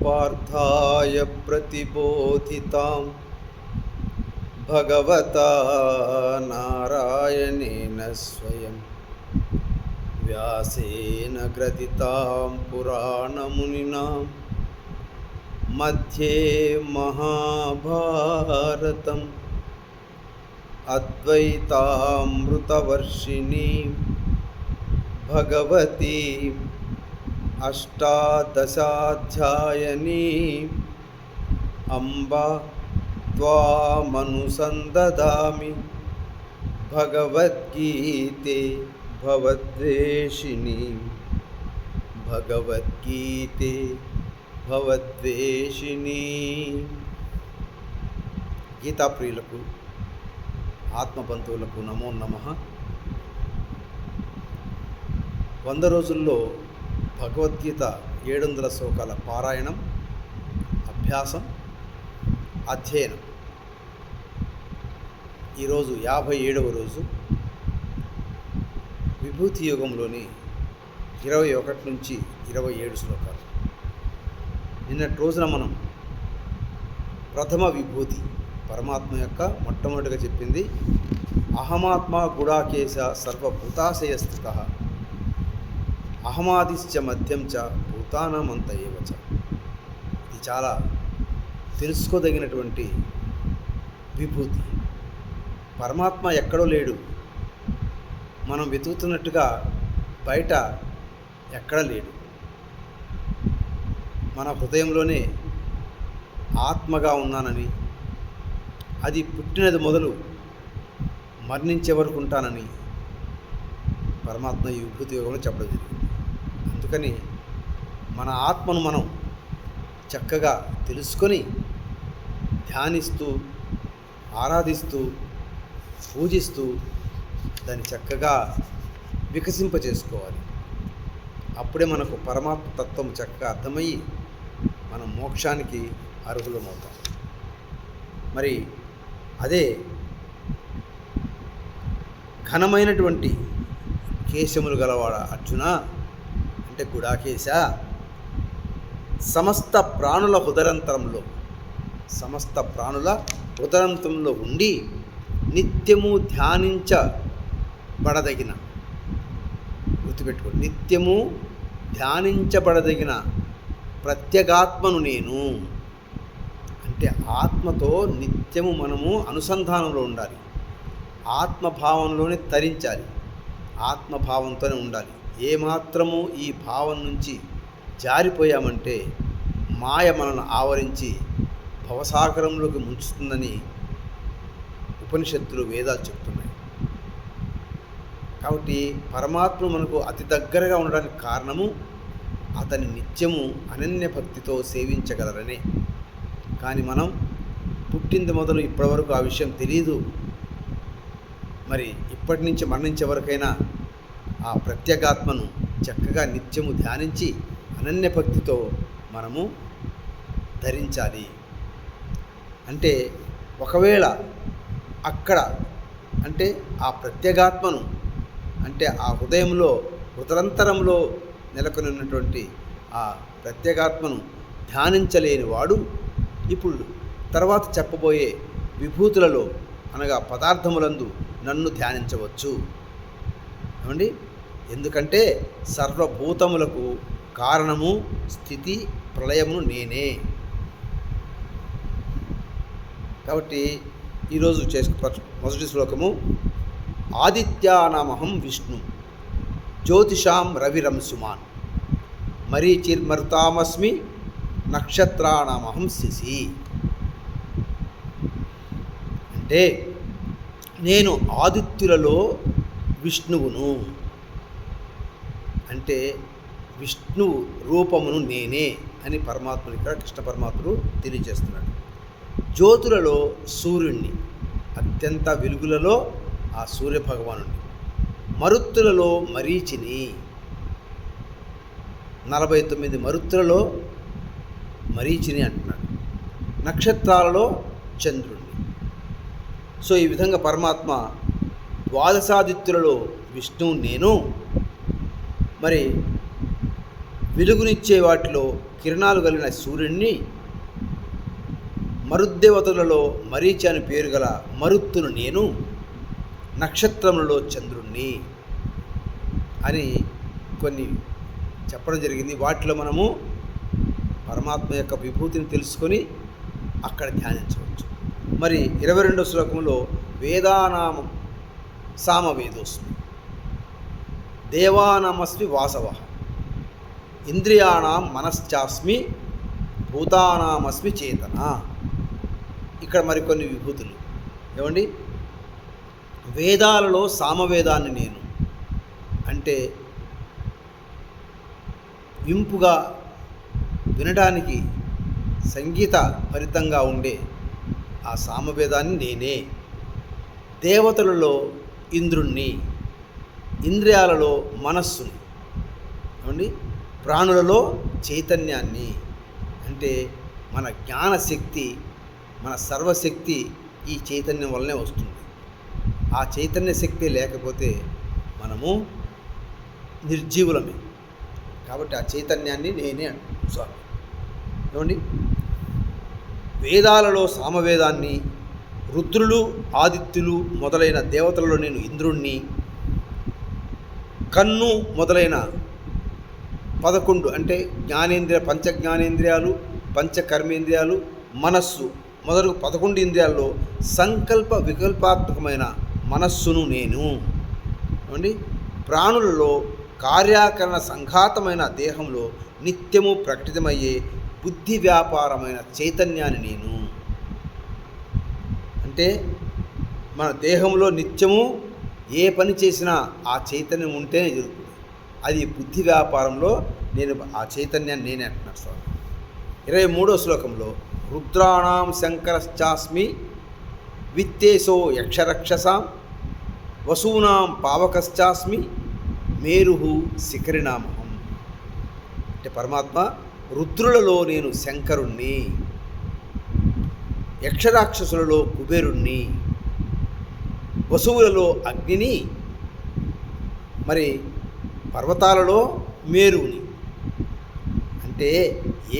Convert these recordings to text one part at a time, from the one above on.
पार्थाय प्रतिबोधितां भगवता नारायणेन स्वयं व्यासेन ग्रथितां पुराणमुनिना मध्ये महाभारतम् अद्वैतामृतवर्षिणीं भगवतीम् अष्टादशाध्यायिनीम् अम्ब त्वामनुसन्दधामि भगवद्गीते भवद्वेषिणीं भगवद्गीते भवद्वेषिणी। गीता प्रियुలకు ఆత్మబంధువులకు నమో నమః। 100 రోజుల్లో భగవద్గీత 700 శ్లోకాల పారాయణం, అభ్యాసం, అధ్యయనం। ఈరోజు 57వ రోజు। విభూతి యోగంలోని 21 నుంచి 27 శ్లోకాలు। నిన్నటి రోజున మనం ప్రథమ విభూతి పరమాత్మ యొక్క మొట్టమొదటిగా చెప్పింది అహమాత్మ గుడాకేశ సర్వభూతాశయ స్థిత అహమాదిశ్చ మధ్యం చ భూతానామంత ఏవచ। ఇది చాలా తెలుసుకోదగినటువంటి విభూతి। పరమాత్మ ఎక్కడో లేడు, మనం వెతుకుతున్నట్టుగా బయట ఎక్కడ లేడు, మన హృదయంలోనే ఆత్మగా ఉన్నానని, అది పుట్టినది మొదలు మరణించే వరకు ఉంటానని పరమాత్మ ఈ విభూతి యోగంలో చెప్పడం జరిగింది। అందుకని మన ఆత్మను మనం చక్కగా తెలుసుకొని ధ్యానిస్తూ, ఆరాధిస్తూ, పూజిస్తూ దాన్ని చక్కగా వికసింపచేసుకోవాలి। అప్పుడే మనకు పరమాత్మ తత్వం చక్కగా అర్థమయ్యి మనం మోక్షానికి అర్హులమవుతాం। మరి అదే ఘనమైనటువంటి కేశములు గలవాడ అర్జున, అంటే గుడాకేశ, సమస్త ప్రాణుల హృదయంతరంలో ఉండి నిత్యము ధ్యానించబడదగిన, గుర్తుపెట్టుకో, నిత్యము ధ్యానించబడదగిన ప్రత్యేగాత్మను నేను। అంటే ఆత్మతో నిత్యము మనము అనుసంధానంలో ఉండాలి, ఆత్మభావంలోనే తరించాలి, ఆత్మభావంతోనే ఉండాలి। ఏమాత్రము ఈ భావం నుంచి జారిపోయామంటే మాయ మనను ఆవరించి భవసాగరంలోకి ముంచుతుందని ఉపనిషత్తులు, వేదాలు చెప్తున్నాయి। కాబట్టి పరమాత్మ మనకు అతి దగ్గరగా ఉండడానికి కారణము అతని నిత్యము అనన్య భక్తితో సేవించగలరనే। కానీ మనం పుట్టింది మొదలు ఇప్పటివరకు ఆ విషయం తెలియదు। మరి ఇప్పటి నుంచి మరణించే వరకైనా ఆ ప్రత్యేగాత్మను చక్కగా నిత్యము ధ్యానించి అనన్య భక్తితో మనము ధరించాలి। అంటే ఒకవేళ అక్కడ, అంటే ఆ ప్రత్యేగాత్మను, అంటే ఆ హృదయంతరంలో నెలకొని ఉన్నటువంటి ఆ ప్రత్యేగాత్మను ధ్యానించలేని వాడు ఇప్పుడు తర్వాత చెప్పబోయే విభూతులలో, అనగా పదార్థములందు నన్ను ధ్యానించవచ్చు। ఏమండి? ఎందుకంటే సర్వభూతములకు కారణము, స్థితి, ప్రళయమును నేనే। కాబట్టి ఈరోజు మొదటి శ్లోకము, ఆదిత్యానామహం విష్ణు జ్యోతిషాం రవిరంశుమాన్ మరీచిర్మరుతామస్మి నక్షత్రానామహం శశి। అంటే నేను ఆదిత్యులలో విష్ణువును, అంటే విష్ణు రూపమును నేనే అని పరమాత్ముడు ఇక్కడ కృష్ణ పరమాత్ముడు తెలియజేస్తున్నాడు। జ్యోతులలో సూర్యుణ్ణి, అత్యంత వెలుగులలో ఆ సూర్యభగవానుడిని, మరుత్తులలో మరీచిని, 49 మరుత్తులలో మరీచిని అంటున్నాడు, నక్షత్రాలలో చంద్రుణ్ణి। సో ఈ విధంగా పరమాత్మ ద్వాదశాదిత్యులలో విష్ణువు నేను, మరి వెలుగునిచ్చే వాటిలో కిరణాలు కలిగిన సూర్యుడిని, మరుద్దేవతలలో మరీచి అని పేరు గల మరుత్తును నేను, నక్షత్రములలో చంద్రుణ్ణి అని కొన్ని చెప్పడం జరిగింది. వాటిలో మనము పరమాత్మ యొక్క విభూతిని తెలుసుకొని అక్కడ ధ్యానించవచ్చు. మరి 22వ శ్లోకంలో వేదానామం సామవేదోస్మి, దేవానామస్మి వాసవ, ఇంద్రియాణం మనశ్చాస్మి, భూతానామస్మి చేతన. ఇక్కడ మరికొన్ని విభూతులు ఏమండి. వేదాలలో సామవేదాన్ని నేను, అంటే ఇంపుగా వినడానికి సంగీత భరితంగా ఉండే ఆ సామవేదాన్ని నేనే. దేవతలలో ఇంద్రుణ్ణి, ఇంద్రియాలలో మనస్సుని, ఏమండి, ప్రాణులలో చైతన్యాన్ని, అంటే మన జ్ఞానశక్తి, మన సర్వశక్తి ఈ చైతన్యం వల్లనే వస్తుంది. ఆ చైతన్య శక్తి లేకపోతే మనము నిర్జీవులమే. కాబట్టి ఆ చైతన్యాన్ని నేనే అంటున్నాను స్వామి. ఏమండి, వేదాలలో సామవేదాన్ని, రుద్రులు ఆదిత్యులు మొదలైన దేవతలలో నేను ఇంద్రుణ్ణి, కన్ను మొదలైన 11 అంటే పంచజ్ఞానేంద్రియాలు, పంచకర్మేంద్రియాలు, మనస్సు మొదలగు 11 ఇంద్రియాల్లో సంకల్ప వికల్పాత్మకమైన మనస్సును నేను. ఏమండి, ప్రాణులలో కార్యాకరణ సంఘాతమైన దేహంలో నిత్యము ప్రకటితమయ్యే బుద్ధి వ్యాపారమైన చైతన్యాన్ని నేను. అంటే మన దేహంలో నిత్యము ఏ పని చేసినా ఆ చైతన్యం ఉంటేనే జరుగుతుంది. అది బుద్ధి వ్యాపారంలో నేను ఆ చైతన్యాన్ని నేనే అంటున్నాను స్వామి. 23వ శ్లోకంలో రుద్రాణం శంకరశ్చాస్మి, విత్తేశో యక్షరక్షసాం, వసూనాం పావకశ్చాస్మి, మేరుహు శిఖరినామహం. అంటే పరమాత్మ రుద్రులలో నేను శంకరుణ్ణి, యక్షరాక్షసులలో కుబేరుణ్ణి, వసువులలో అగ్నిని, మరి పర్వతాలలో మేరుని. అంటే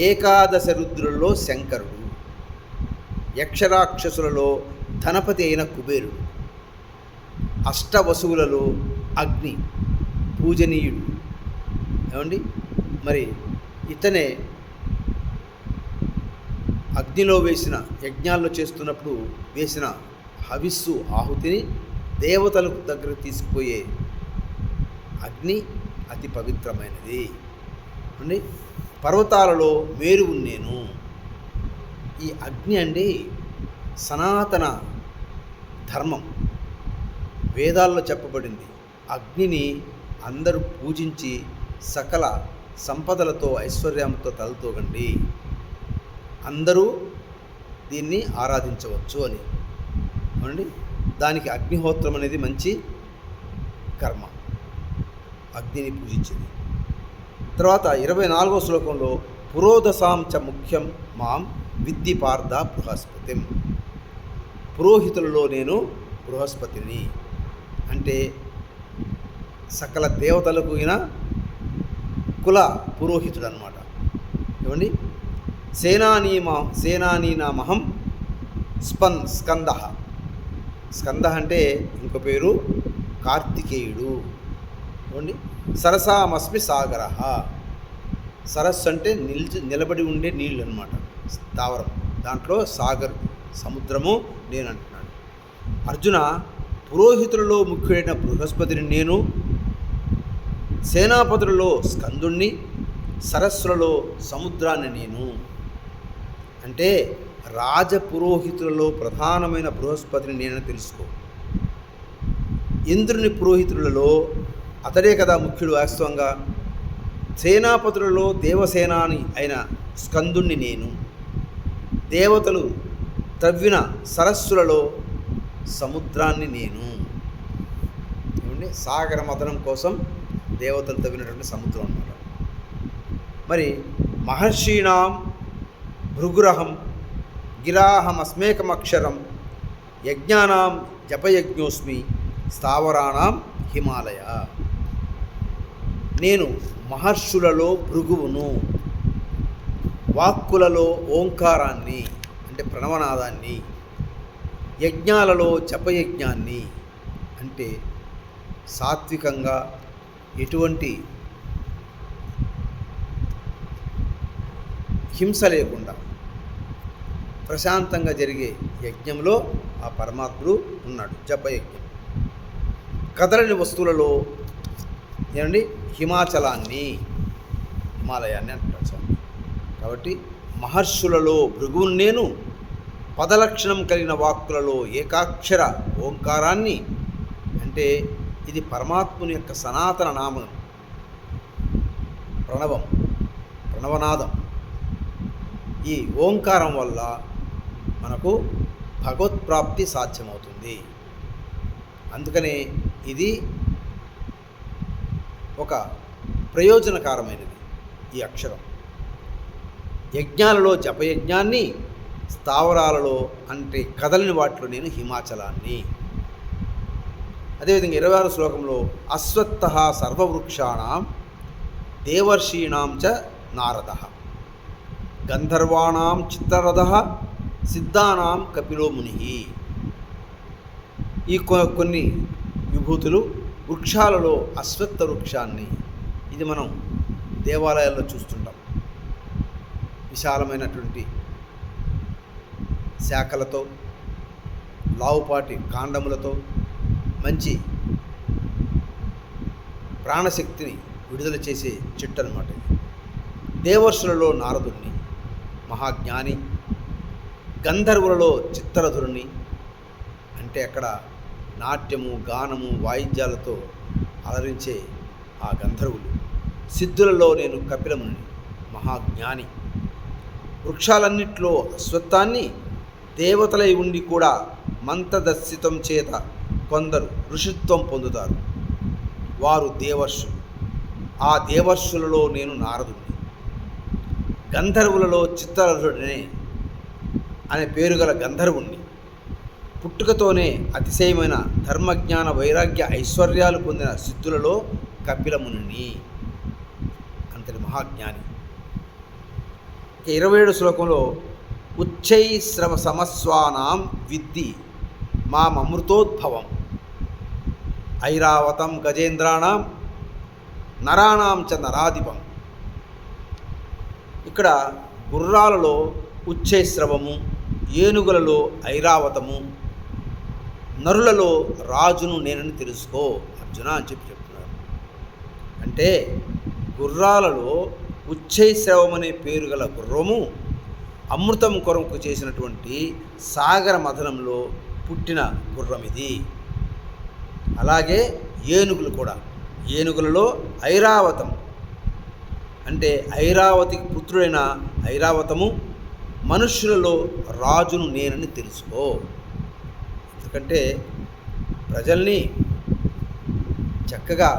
ఏకాదశ రుద్రులలో శంకరుడు, యక్షరాక్షసులలో ధనపతి అయిన కుబేరుడు, అష్టవసువులలో అగ్ని పూజనీయుడు. ఏమండి, మరి ఇతనే అగ్నిలో వేసిన యజ్ఞాల్లో చేస్తున్నప్పుడు వేసిన హవిస్సు ఆహుతిని దేవతలకు దగ్గర తీసుకుపోయే అగ్ని అతి పవిత్రమైనది. అండి, పర్వతాలలో మేరువు నేను. ఈ అగ్ని అండి సనాతన ధర్మం, వేదాల్లో చెప్పబడింది. అగ్నిని అందరూ పూజించి సకల సంపదలతో ఐశ్వర్యంతో తలతూగండి, అందరూ దీన్ని ఆరాధించవచ్చు అని. అవునండి, దానికి అగ్నిహోత్రం అనేది మంచి కర్మ, అగ్నిని పూజించింది. తర్వాత 24వ శ్లోకంలో పురోదశాం చ ముఖ్యం మాం విద్ధి పార్థ బృహస్పతిం. పురోహితులలో నేను బృహస్పతిని, అంటే సకల దేవతలకు ఈయన కుల పురోహితుడు అనమాట. ఏమండి, సేనానీనామహం స్కంద. స్కంద అంటే ఇంకో పేరు కార్తికేయుడు. ఏమండి, సరసామస్మి సాగర. సరస్సు అంటే నిలబడి ఉండే నీళ్ళు అనమాట, స్థావరం. దాంట్లో సాగర్ సముద్రము నేను అంటున్నాడు. అర్జున, పురోహితులలో ముఖ్యుడైన బృహస్పతిని నేను, సేనాపతులలో స్కందుణ్ణి, సరస్సులలో సముద్రాన్ని నేను. అంటే రాజపురోహితులలో ప్రధానమైన బృహస్పతిని నేనని తెలుసుకో. ఇంద్రుని పురోహితులలో అతడే కదా ముఖ్యుడు వాస్తవంగా. సేనాపతులలో దేవసేనాని అయిన స్కందుణ్ణి నేను. దేవతలు త్రవ్విన సరస్సులలో సముద్రాన్ని నేను. ఏమండి, సాగర మథనం కోసం దేవతలు తవ్వినటువంటి సముద్రం అన్నమాట. మరి మహర్షీణాం భృగురహం, గిరాహమస్మేకమక్షరం, యజ్ఞానాం జపయజ్ఞోస్మి, స్థావరాణం హిమాలయ. నేను మహర్షులలో భృగువును, వాక్కులలో ఓంకారాన్ని అంటే ప్రణవనాదాన్ని, యజ్ఞాలలో జపయజ్ఞాన్ని అంటే సాత్వికంగా ఎటువంటి హింస లేకుండా ప్రశాంతంగా జరిగే యజ్ఞంలో ఆ పరమాత్ముడు ఉన్నాడు. జపయజ్ఞం. కదలని వస్తువులలో ఏమండి హిమాచలాన్ని, హిమాలయాన్ని అంటారు స్వామి. కాబట్టి మహర్షులలో భృగువును నేను, పదలక్షణం కలిగిన వాక్కులలో ఏకాక్షర ఓంకారాన్ని అంటే ఇది పరమాత్ముని యొక్క సనాతన నామం, ప్రణవం, ప్రణవనాదం. ఈ ఓంకారం వల్ల మనకు భగవత్ప్రాప్తి సాధ్యమవుతుంది. అందుకనే ఇది ఒక ప్రయోజనకరమైనది ఈ అక్షరం. యజ్ఞాలలో జపయజ్ఞాన్ని, స్థావరాలలో అంటే కదలని వాటిలో నేను హిమాచలాన్ని. అదేవిధంగా 26 శ్లోకంలో అశ్వత్థః సర్వవృక్షాణం దేవర్షీణాం చ నారదః గంధర్వాణాం చిత్తరథః సిద్ధానాం కపిలో మునిః. ఈ కొన్ని విభూతులు వృక్షాలలో అశ్వత్థ వృక్షాన్ని, ఇది మనం దేవాలయాల్లో చూస్తుంటాం. విశాలమైనటువంటి శాఖలతో, లావుపాటి కాండములతో మంచి ప్రాణశక్తిని విడుదల చేసే చెట్టు అన్నమాట. దేవర్షులలో నారదుణ్ణి, మహాజ్ఞాని. గంధర్వులలో చిత్తరథుడిని అంటే అక్కడ నాట్యము, గానము, వాయిద్యాలతో అలరించే ఆ గంధర్వులు. సిద్ధులలో నేను కపిలముని, మహాజ్ఞాని. వృక్షాలన్నిట్లో అశ్వత్థాన్ని, దేవతలై ఉండి కూడా మంత్రదర్శితం చేత కొందరు ఋషిత్వం పొందుతారు, వారు దేవర్షులు. ఆ దేవర్షులలో నేను నారదుని. గంధర్వులలో చిత్తరథుడనే అనే పేరు గల గంధర్వుణ్ణి. పుట్టుకతోనే అతిశయమైన ధర్మజ్ఞాన వైరాగ్య ఐశ్వర్యాలు పొందిన సిద్ధులలో కపిలముని, అంతటి మహాజ్ఞాని. 27 శ్లోకంలో ఉచ్చైశ్రవ సమస్వానాం విద్ధి మామృతోద్భవం ఐరావతం గజేంద్రాణం నరాణాం చ నరాధిపం. ఇక్కడ గుర్రాలలో ఉచ్చైశ్రవము, ఏనుగులలో ఐరావతము, నరులలో రాజును నేనని తెలుసుకో అర్జున అని చెప్తున్నారు. అంటే గుర్రాలలో ఉచ్చైశ్రవం అనే పేరు గల గుర్రము అమృతం కొరకు చేసినటువంటి సాగర మథనంలో పుట్టిన గుర్రం ఇది. అలాగే ఏనుగులు కూడా, ఏనుగులలో ఐరావతం అంటే ఐరావతికి పుత్రుడైన ఐరావతము, మనుష్యులలో రాజును నేనని తెలుసుకో. ఎందుకంటే ప్రజల్ని చక్కగా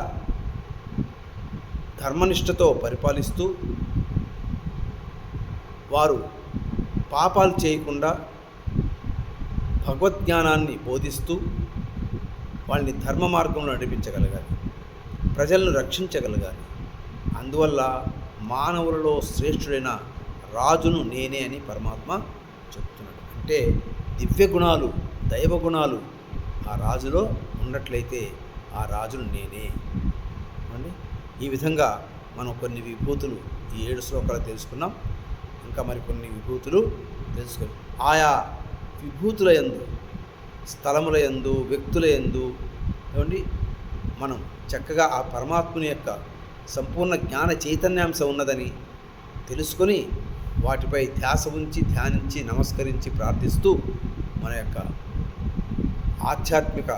ధర్మనిష్టతో పరిపాలిస్తూ వారు పాపాలు చేయకుండా భగవద్జ్ఞానాన్ని బోధిస్తూ వాళ్ళని ధర్మ మార్గంలో నడిపించగలగాలి, ప్రజలను రక్షించగలగాలి. అందువల్ల మానవులలో శ్రేష్ఠుడైన రాజును నేనే అని పరమాత్మ చెప్తున్నాడు. అంటే దివ్య గుణాలు, దైవ గుణాలు ఆ రాజులో ఉన్నట్లయితే ఆ రాజును నేనే అండి. ఈ విధంగా మనం కొన్ని విభూతులు ఈ 7 శ్లోకాలు తెలుసుకున్నాం. ఇంకా మరికొన్ని విభూతులు తెలుసుకుని ఆయా విభూతుల యందు, స్థలముల యందు, వ్యక్తుల యందు ఏమండి మనం చక్కగా ఆ పరమాత్ముని యొక్క సంపూర్ణ జ్ఞాన చైతన్యాంశం ఉన్నదని తెలుసుకొని వాటిపై ధ్యాస ఉంచి, ధ్యానించి, నమస్కరించి, ప్రార్థిస్తూ మన యొక్క ఆధ్యాత్మిక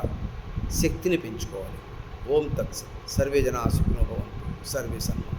శక్తిని పెంచుకోవాలి. ఓం తత్సత్. సర్వే జనా సుఖినో భవంతు. సర్వే సన్మంగళాని.